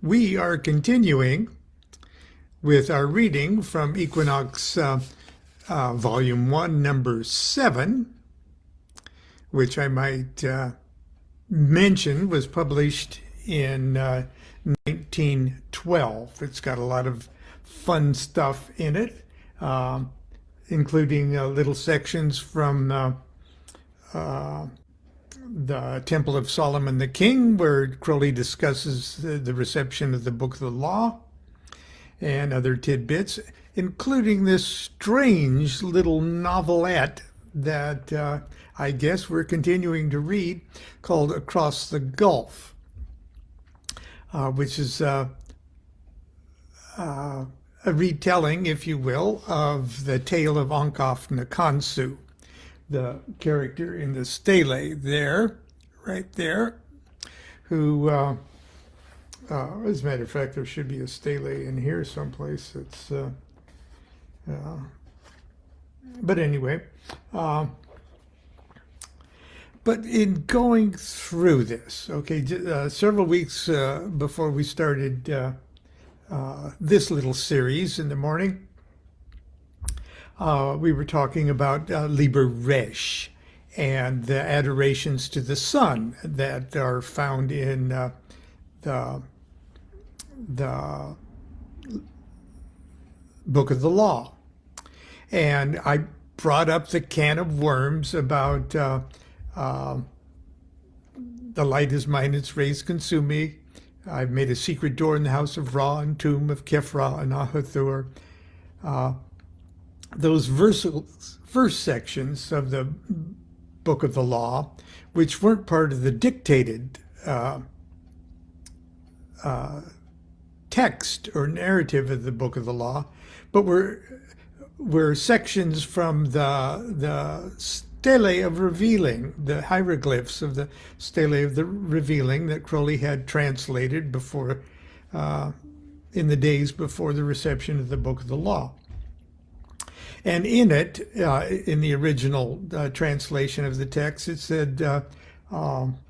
We are continuing with our reading from Equinox Volume 1, Number 7, which I might mention was published in 1912. It's got a lot of fun stuff in it, including little sections from the Temple of Solomon the King, where Crowley discusses the reception of the Book of the Law and other tidbits, including this strange little novelette that I guess we're continuing to read called Across the Gulf, which is a retelling, if you will, of the tale of Onkoff Nakansu, the character in the stele there, right there, who, as a matter of fact, there should be a stele in here someplace. It's, but anyway, but in going through this, okay, several weeks before we started this little series in the morning, we were talking about Liber Resh and the adorations to the sun that are found in the Book of the Law. And I brought up the can of worms about the light is mine, its rays consume me. I've made a secret door in the house of Ra and tomb of Kefra and Ahathur. Those verse sections of the Book of the Law, which weren't part of the dictated text or narrative of the Book of the Law, but were sections from the Stele of Revealing, the hieroglyphs of the Stele of the Revealing that Crowley had translated before, in the days before the reception of the Book of the Law. And in it, in the original translation of the text, it said, Aum,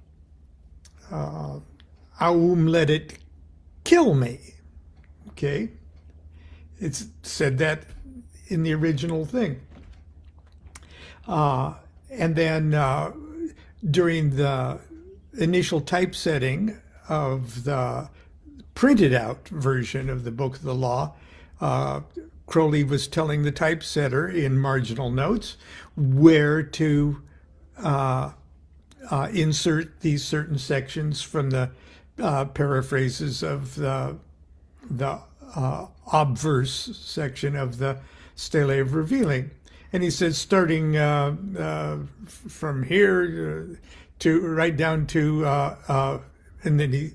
let it kill me. Okay? It said that in the original thing. And then during the initial typesetting of the printed out version of the Book of the Law, Crowley was telling the typesetter in marginal notes where to insert these certain sections from the paraphrases of the obverse section of the Stele of Revealing. And he said, starting from here to right down to, and then he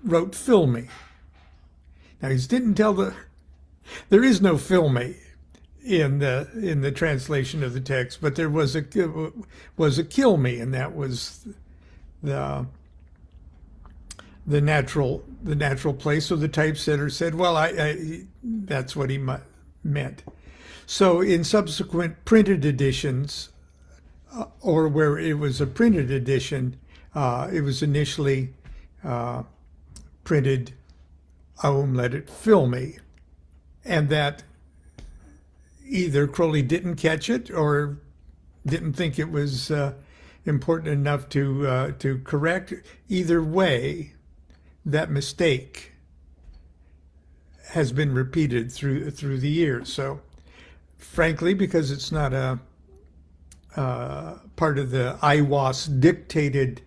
wrote "Fill me." Now he didn't tell there is no "fill me" in the translation of the text, but there was a "kill me," and that was the natural place. So the typesetter said, well, that's what he meant. So in subsequent printed editions, or where it was a printed edition, it was initially printed, Aum, let it fill me. And that either Crowley didn't catch it or didn't think it was important enough to correct. Either way, that mistake has been repeated through the years. So, frankly, because it's not a part of the IWAS dictated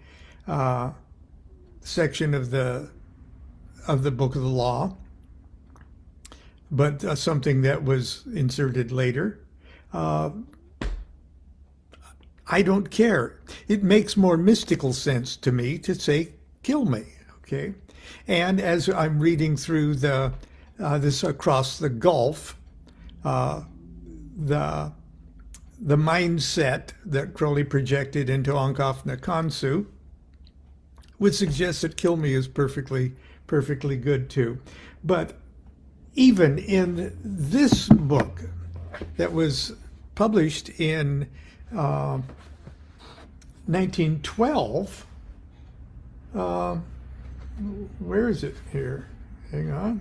section of the Book of the Law, but something that was inserted later, I don't care. It makes more mystical sense to me to say "kill me." Okay, and as I'm reading through this Across the Gulf, the mindset that Crowley projected into Onkoff Nakansu would suggest that "kill me" is perfectly good too. But even in this book that was published in 1912, Where is it here? Hang on.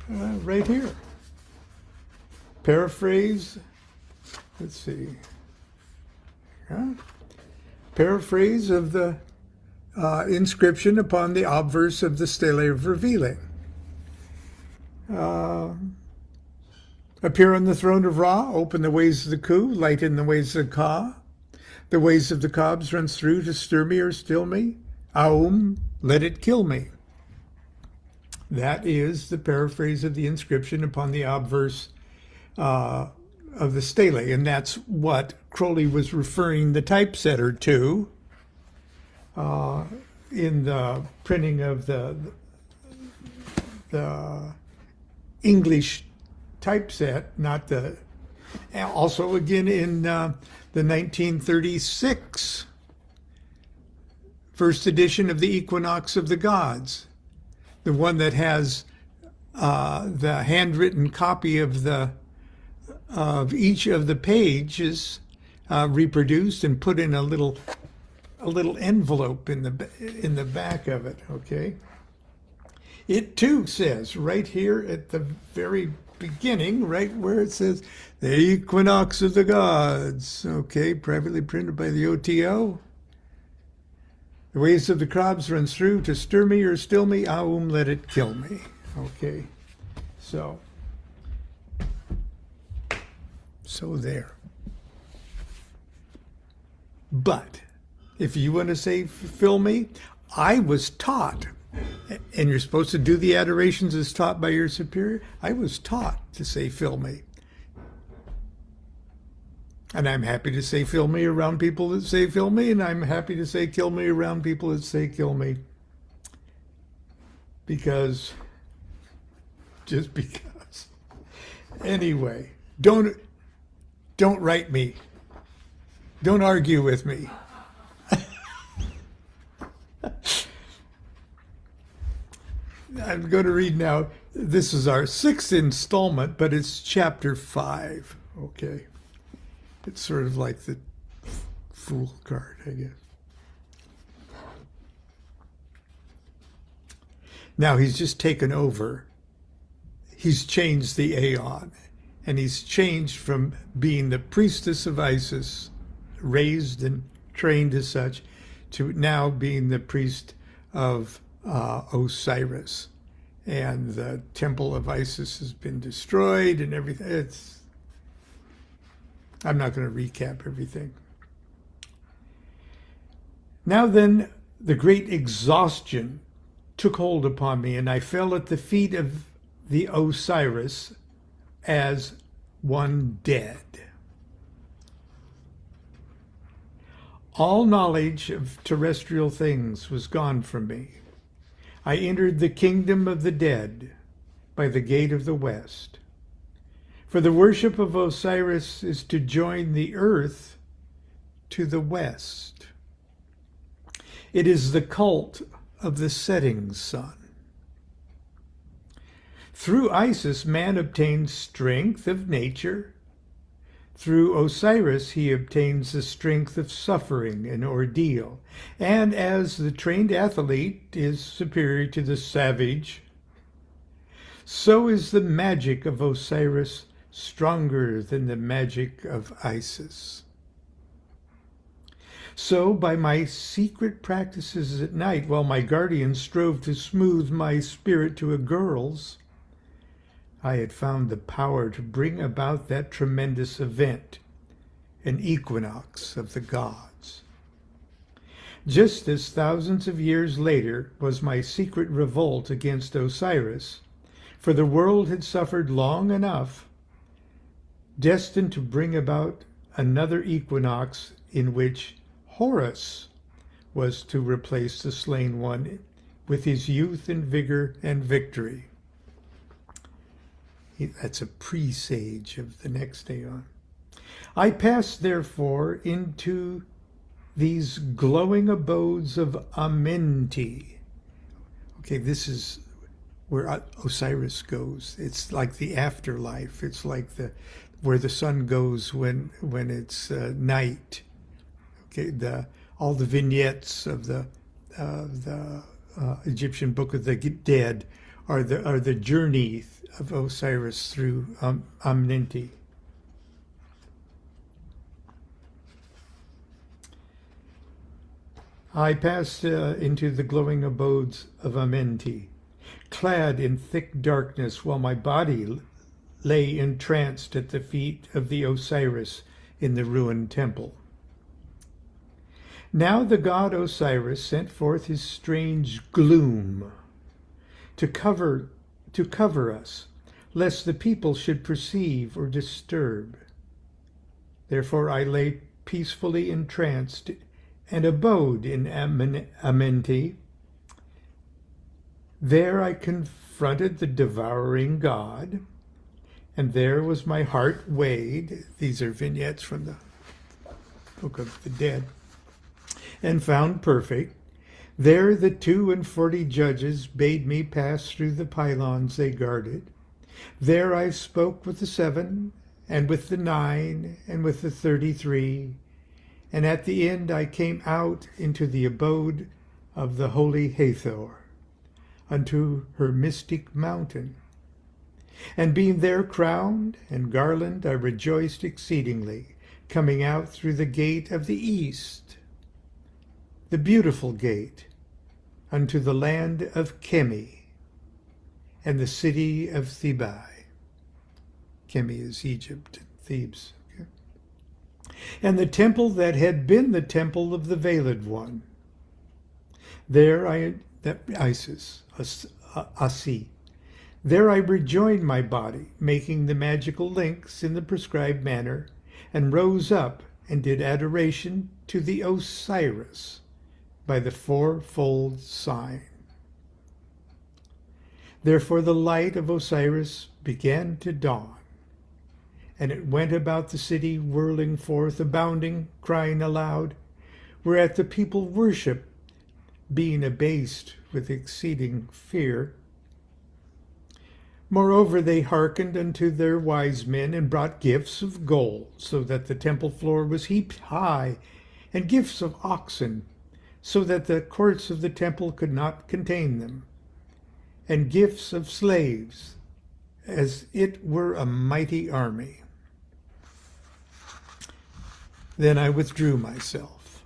Right here. Paraphrase. Let's see. Paraphrase of the inscription upon the obverse of the Stele of Revealing. Appear on the throne of Ra, open the ways of the Ku, lighten the ways of the Ka. The ways of the Kabs runs through to stir me or still me. Aum, let it kill me. That is the paraphrase of the inscription upon the obverse of the stele, and that's what Crowley was referring the typesetter to in the printing of the English typeset, not the. Also, again in the 1936 first edition of the Equinox of the Gods, the one that has the handwritten copy of each of the pages reproduced and put in a little envelope in the back of it. Okay. It too says right here at the very beginning, right where it says the Equinox of the Gods. Okay, privately printed by the OTO. The ways of the crabs runs through to stir me or still me, aum, let it kill me. Okay, so there. But if you want to say fill me, I was taught, and you're supposed to do the adorations as taught by your superior. I was taught to say fill me. And I'm happy to say fill me around people that say fill me, and I'm happy to say kill me around people that say kill me. Just because. Anyway, don't write me. Don't argue with me. I'm going to read now. This is our 6th installment, but it's chapter 5. Okay. It's sort of like the Fool card, I guess. Now he's just taken over. He's changed the Aeon, and he's changed from being the priestess of Isis, raised and trained as such, to now being the priest of Osiris. And the temple of Isis has been destroyed and everything. I'm not going to recap everything. Now then, the great exhaustion took hold upon me, and I fell at the feet of the Osiris as one dead. All knowledge of terrestrial things was gone from me. I entered the kingdom of the dead by the gate of the west. For the worship of Osiris is to join the earth to the west. It is the cult of the setting sun. Through Isis, man obtains strength of nature. Through Osiris, he obtains the strength of suffering and ordeal. And as the trained athlete is superior to the savage, so is the magic of Osiris stronger than the magic of Isis. So, by my secret practices at night, while my guardian strove to smooth my spirit to a girl's, I had found the power to bring about that tremendous event, an equinox of the gods. Just as thousands of years later was my secret revolt against Osiris, for the world had suffered long enough, destined to bring about another equinox in which Horus was to replace the slain one with his youth and vigor and victory. That's a presage of the next aeon. I passed, therefore, into these glowing abodes of Amenti. Okay, this is where Osiris goes. It's like the afterlife. It's like where the sun goes when it's night. all the vignettes of the Egyptian Book of the Dead are the journey of Osiris through Amenti. I passed into the glowing abodes of Amenti, clad in thick darkness, while my body lay entranced at the feet of the Osiris in the ruined temple. Now the god Osiris sent forth his strange gloom to cover us, lest the people should perceive or disturb. Therefore I lay peacefully entranced and abode in Amenti. There I confronted the devouring god, and there was my heart weighed. These are vignettes from the Book of the Dead. And found perfect. There the 42 judges bade me pass through the pylons they guarded. There I spoke with the 7, and with the 9, and with the 33, and at the end I came out into the abode of the holy Hathor, unto her mystic mountain. And being there crowned and garlanded, I rejoiced exceedingly, coming out through the gate of the east, the beautiful gate, unto the land of Chemi, and the city of Thebai. Chemi is Egypt, Thebes. Okay. And the temple that had been the temple of the Veiled One. There Isis, Asi. There I rejoined my body, making the magical links in the prescribed manner, and rose up and did adoration to the Osiris by the fourfold sign. Therefore the light of Osiris began to dawn, and it went about the city, whirling forth, abounding, crying aloud, whereat the people worshipped, being abased with exceeding fear. Moreover, they hearkened unto their wise men, and brought gifts of gold, so that the temple floor was heaped high, and gifts of oxen, so that the courts of the temple could not contain them, and gifts of slaves, as it were a mighty army. Then I withdrew myself,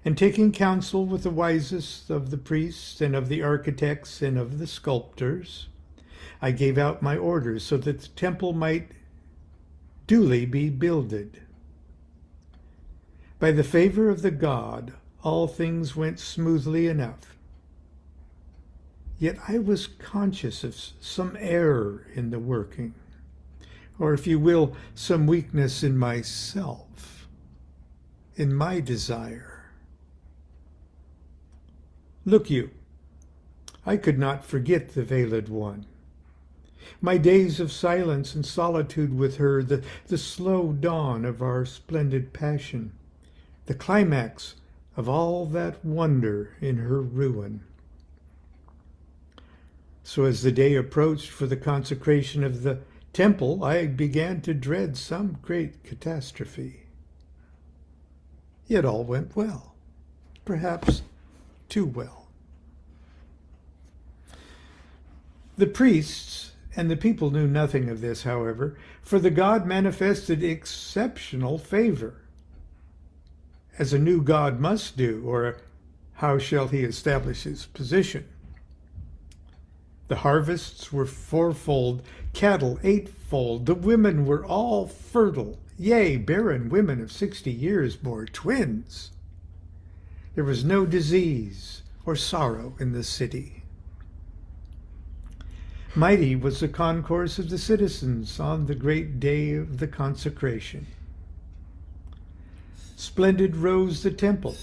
and taking counsel with the wisest of the priests and of the architects and of the sculptors, I gave out my orders so that the temple might duly be builded. By the favor of the god, all things went smoothly enough. Yet I was conscious of some error in the working, or if you will, some weakness in myself, in my desire. Look you, I could not forget the Veiled One. My days of silence and solitude with her, the slow dawn of our splendid passion, the climax of all that wonder in her ruin. So as the day approached for the consecration of the temple, I began to dread some great catastrophe. Yet all went well, perhaps too well. The priests and the people knew nothing of this, however, for the god manifested exceptional favor, as a new god must do, or how shall he establish his position? The harvests were fourfold, cattle eightfold, the women were all fertile, yea, barren women of 60 years bore twins. There was no disease or sorrow in the city. Mighty was the concourse of the citizens on the great day of the consecration. Splendid rose the temple,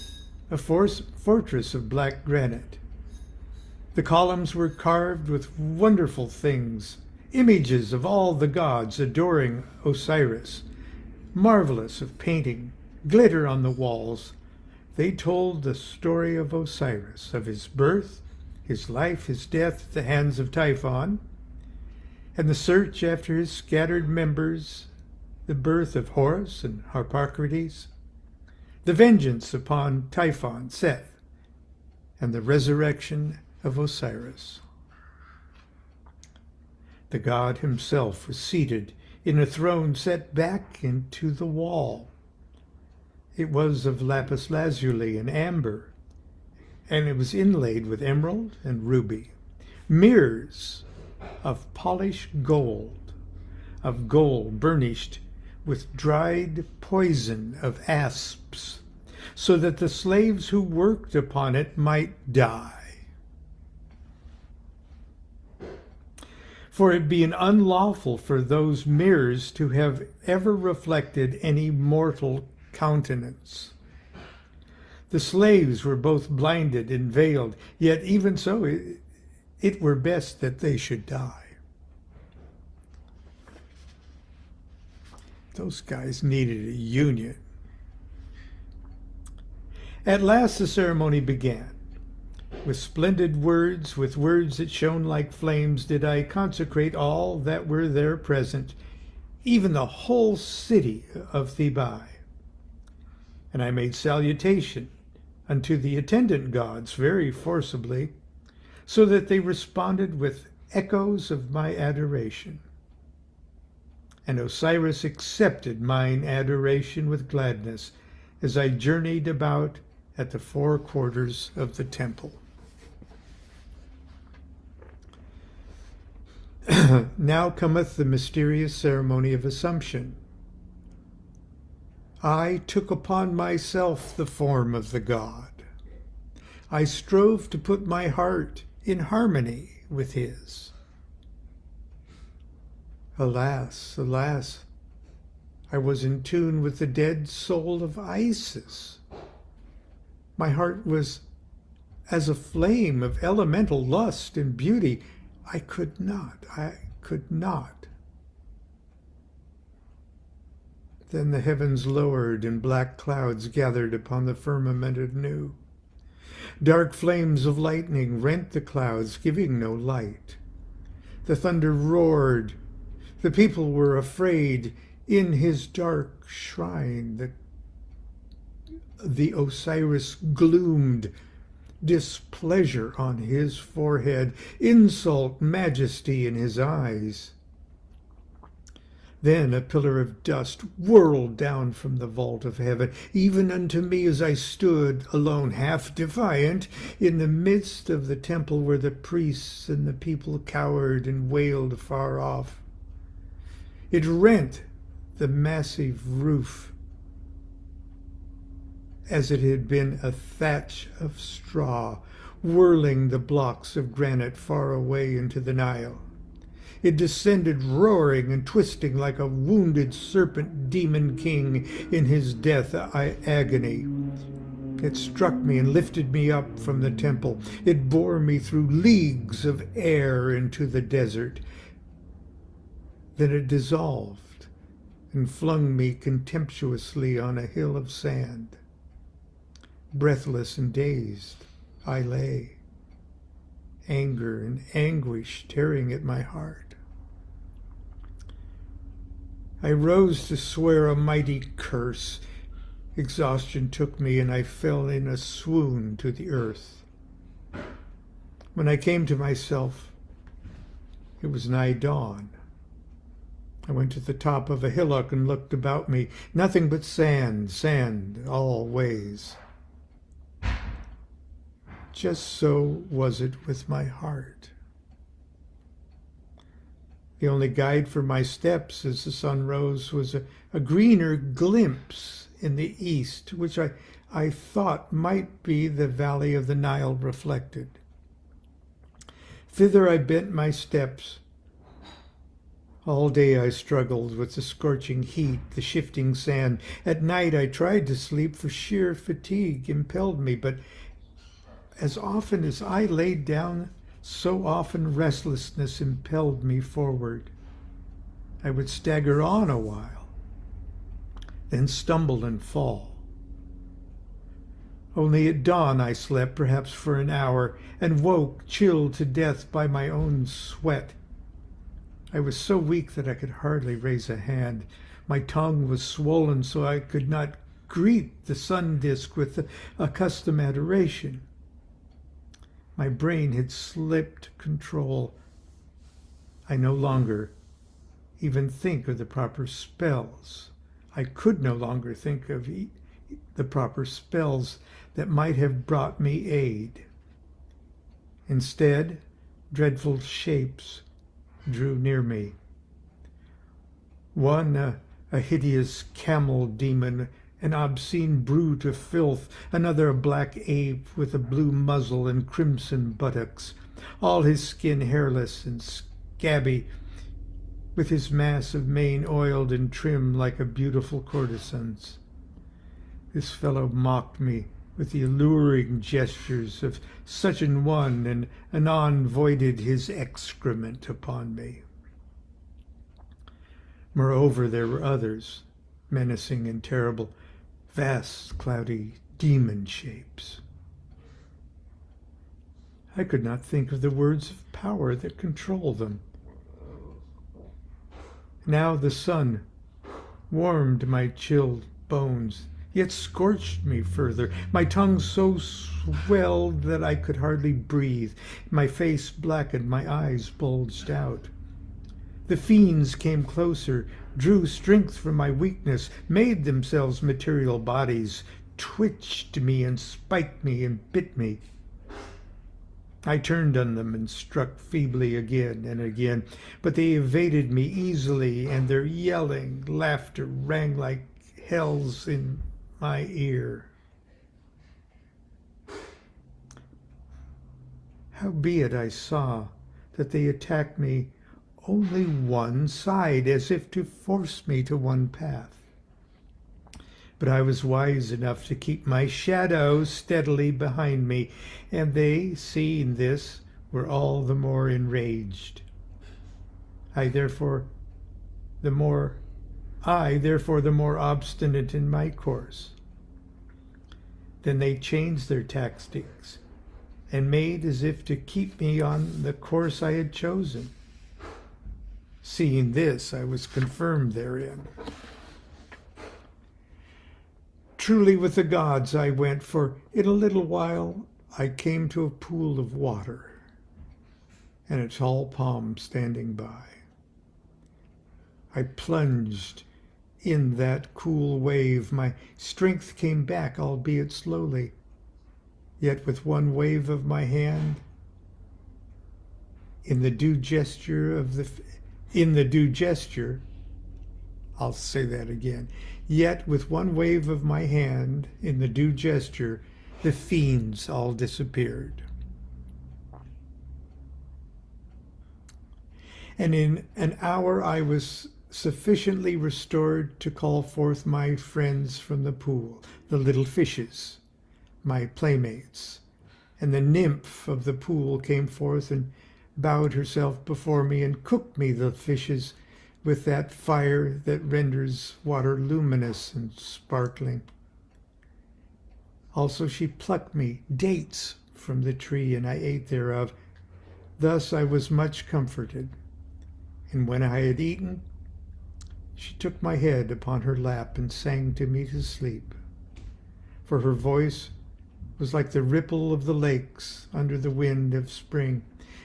a fortress of black granite. The columns were carved with wonderful things, images of all the gods adoring Osiris, marvelous of painting, glitter on the walls. They told the story of Osiris, of his birth, his life, his death at the hands of Typhon, and the search after his scattered members, the birth of Horus and Harpocrates, the vengeance upon Typhon, Seth, and the resurrection of Osiris. The god himself was seated in a throne set back into the wall. It was of lapis lazuli and amber, and it was inlaid with emerald and ruby. Mirrors of polished gold, burnished with dried poison of asps, so that the slaves who worked upon it might die. For it being unlawful for those mirrors to have ever reflected any mortal countenance. The slaves were both blinded and veiled, yet even so it were best that they should die. Those guys needed a union. At last the ceremony began. With splendid words, with words that shone like flames, did I consecrate all that were there present, even the whole city of Thebai. And I made salutation unto the attendant gods very forcibly, so that they responded with echoes of my adoration. And Osiris accepted mine adoration with gladness as I journeyed about at the four quarters of the temple. Now cometh the mysterious ceremony of Assumption. I took upon myself the form of the god. I strove to put my heart in harmony with his. Alas, alas, I was in tune with the dead soul of Isis. My heart was as a flame of elemental lust and beauty. I could not. Then the heavens lowered, and black clouds gathered upon the firmament anew. Dark flames of lightning rent the clouds, giving no light. The thunder roared. The people were afraid. In his dark shrine, the Osiris gloomed, displeasure on his forehead, insult, majesty in his eyes. Then a pillar of dust whirled down from the vault of heaven, even unto me as I stood alone, half defiant, in the midst of the temple where the priests and the people cowered and wailed far off. It rent the massive roof as it had been a thatch of straw, whirling the blocks of granite far away into the Nile. It descended roaring and twisting like a wounded serpent demon king in his death agony. It struck me and lifted me up from the temple. It bore me through leagues of air into the desert. Then it dissolved and flung me contemptuously on a hill of sand. Breathless and dazed, I lay, anger and anguish tearing at my heart. I rose to swear a mighty curse. Exhaustion took me, and I fell in a swoon to the earth. When I came to myself, it was nigh dawn. I went to the top of a hillock and looked about me. Nothing but sand, sand all ways. Just so was it with my heart. The only guide for my steps as the sun rose was a greener glimpse in the east, which I thought might be the valley of the Nile reflected. Thither I bent my steps. All day I struggled with the scorching heat, the shifting sand. At night I tried to sleep, for sheer fatigue impelled me, but as often as I laid down, so often restlessness impelled me forward. I would stagger on a while, then stumble and fall. Only at dawn I slept, perhaps for an hour, and woke chilled to death by my own sweat. I was so weak that I could hardly raise a hand. My tongue was swollen so I could not greet the sun disk with the accustomed adoration. My brain had slipped control. I no longer even think of the proper spells. I could no longer think of the proper spells that might have brought me aid. Instead, dreadful shapes drew near me. One, a hideous camel demon, an obscene brute of filth, another a black ape with a blue muzzle and crimson buttocks, all his skin hairless and scabby, with his mass of mane oiled and trimmed like a beautiful courtesan's. This fellow mocked me with the alluring gestures of such an one, and anon voided his excrement upon me. Moreover, there were others, menacing and terrible, vast, cloudy demon shapes. I could not think of the words of power that control them. Now the sun warmed my chilled bones, yet scorched me further. My tongue so swelled that I could hardly breathe. My face blackened, my eyes bulged out. The fiends came closer, drew strength from my weakness, made themselves material bodies, twitched me and spiked me and bit me. I turned on them and struck feebly again and again, but they evaded me easily, and their yelling laughter rang like hells in my ear. Howbeit I saw that they attacked me only one side, as if to force me to one path. But I was wise enough to keep my shadow steadily behind me, and they, seeing this, were all the more enraged. I therefore the more obstinate in my course. Then they changed their tactics and made as if to keep me on the course I had chosen. Seeing this, I was confirmed therein. Truly with the gods I went, for in a little while I came to a pool of water, and a tall palm standing by. I plunged in that cool wave. My strength came back, albeit slowly, yet with one wave of my hand, in the due gesture, I'll say that again. Yet with one wave of my hand, in the due gesture, the fiends all disappeared. And in an hour I was sufficiently restored to call forth my friends from the pool, the little fishes, my playmates. And the nymph of the pool came forth and bowed herself before me and cooked me the fishes with that fire that renders water luminous and sparkling. Also she plucked me dates from the tree, and I ate thereof. Thus I was much comforted. And when I had eaten, she took my head upon her lap and sang to me to sleep. For her voice was like the ripple of the lakes under the wind of spring,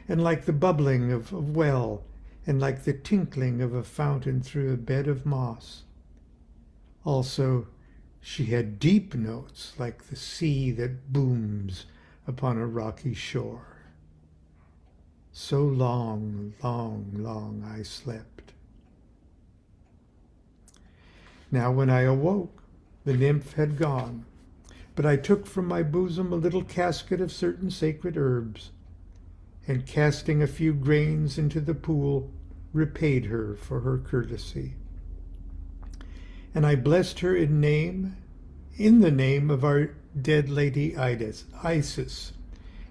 and like the bubbling of a well, and like the tinkling of a fountain through a bed of moss. Also, she had deep notes like the sea that booms upon a rocky shore. So long, long, long I slept. Now when I awoke, the nymph had gone, but I took from my bosom a little casket of certain sacred herbs, and casting a few grains into the pool, repaid her for her courtesy. And I blessed her in the name of our dead lady Isis,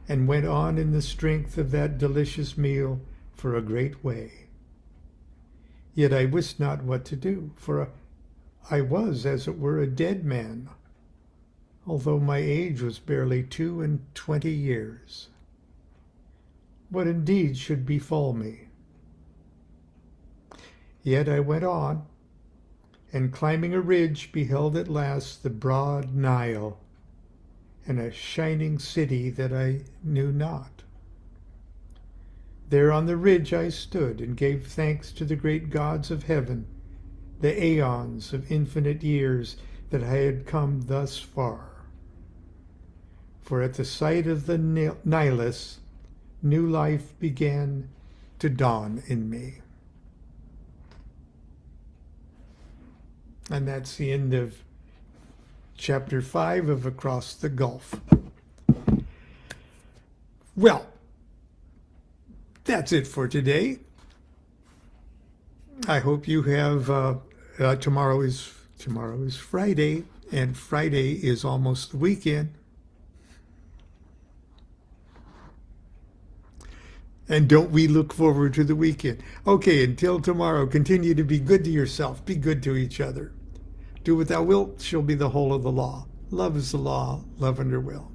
and went on in the strength of that delicious meal for a great way. Yet I wist not what to do, for I was, as it were, a dead man, although my age was barely 22 years. What indeed should befall me? Yet I went on, and climbing a ridge beheld at last the broad Nile and a shining city that I knew not. There on the ridge I stood and gave thanks to the great gods of heaven, the aeons of infinite years that I had come thus far. For at the sight of the Nilus, new life began to dawn in me. And that's the end of chapter 5 of Across the Gulf. Well, that's it for today. I hope you have, tomorrow is Friday, and Friday is almost the weekend. And don't we look forward to the weekend? Okay, until tomorrow, continue to be good to yourself. Be good to each other. Do what thou wilt shall be the whole of the law. Love is the law. Love under will.